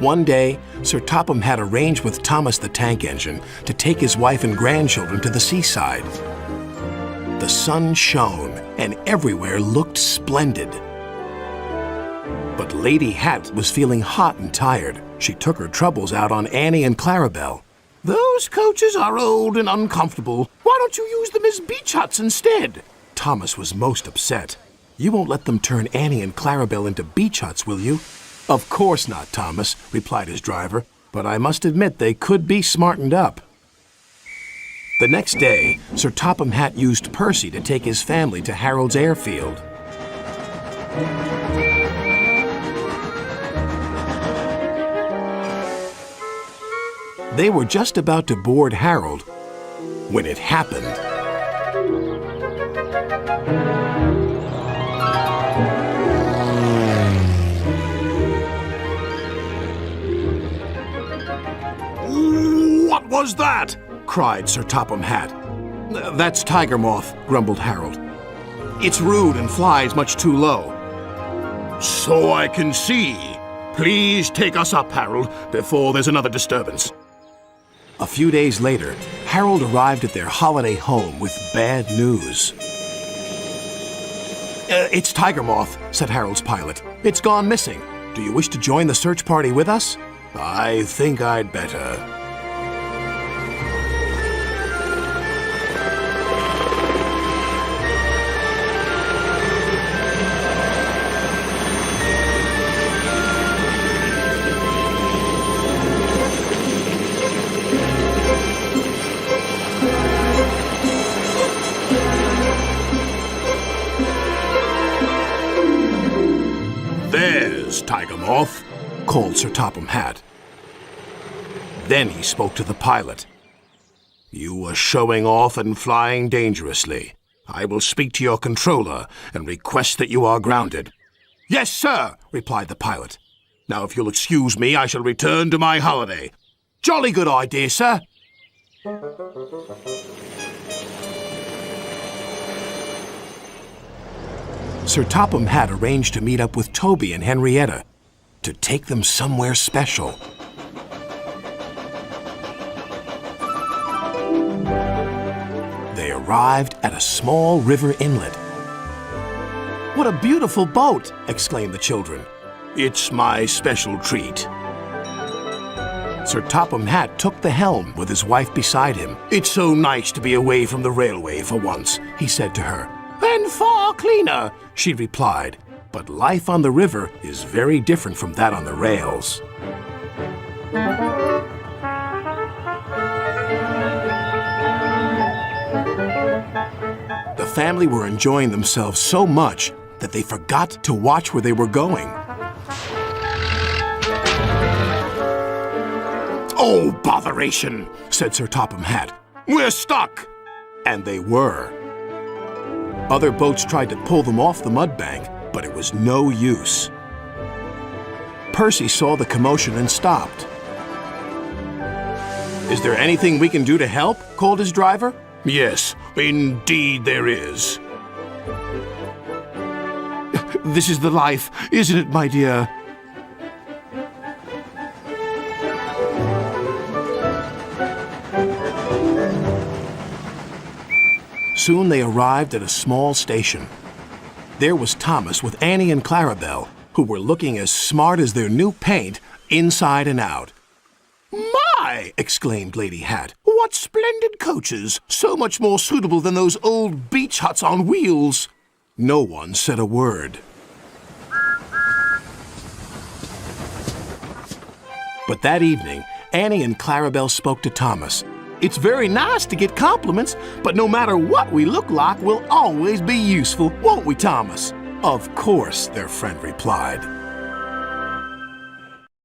One day, Sir Topham had arranged with Thomas the Tank Engine to take his wife and grandchildren to the seaside. The sun shone, and everywhere looked splendid. But Lady Hatt was feeling hot and tired. She took her troubles out on Annie and Clarabel. "Those coaches are old and uncomfortable. Why don't you use them as beach huts instead?" Thomas was most upset. "You won't let them turn Annie and Clarabel into beach huts, will you?" "Of course not, Thomas," replied his driver, "but I must admit they could be smartened up." The next day, Sir Topham Hatt used Percy to take his family to Harold's airfield. They were just about to board Harold when it happened. "What was that?" cried Sir Topham Hatt. "That's Tiger Moth," grumbled Harold. "It's rude and flies much too low." "So I can see. Please take us up, Harold, before there's another disturbance." A few days later, Harold arrived at their holiday home with bad news. "It's Tiger Moth," said Harold's pilot. "It's gone missing. Do you wish to join the search party with us?" "I think I'd better." "There's Tiger Moth," called Sir Topham Hatt. Then he spoke to the pilot. "You were showing off and flying dangerously. I will speak to your controller and request that you are grounded." "Yes, sir," replied the pilot. "Now, if you'll excuse me, I shall return to my holiday." "Jolly good idea, sir." Sir Topham Hatt arranged to meet up with Toby and Henrietta to take them somewhere special. They arrived at a small river inlet. "What a beautiful boat!" exclaimed the children. "It's my special treat." Sir Topham Hatt took the helm with his wife beside him. "It's so nice to be away from the railway for once," he said to her. "And far cleaner," she replied. But life on the river is very different from that on the rails. The family were enjoying themselves so much that they forgot to watch where they were going. "Oh, botheration," said Sir Topham Hatt. "We're stuck." And they were. Other boats tried to pull them off the mud bank, but it was no use. Percy saw the commotion and stopped. "Is there anything we can do to help?" called his driver. "Yes, indeed there is." "This is the life, isn't it, my dear?" Soon they arrived at a small station. There was Thomas with Annie and Clarabel, who were looking as smart as their new paint, inside and out. "My!" exclaimed Lady Hatt. "What splendid coaches! So much more suitable than those old beach huts on wheels." No one said a word. But that evening, Annie and Clarabel spoke to Thomas. "It's very nice to get compliments, but no matter what we look like, we'll always be useful, won't we, Thomas?" "Of course," their friend replied.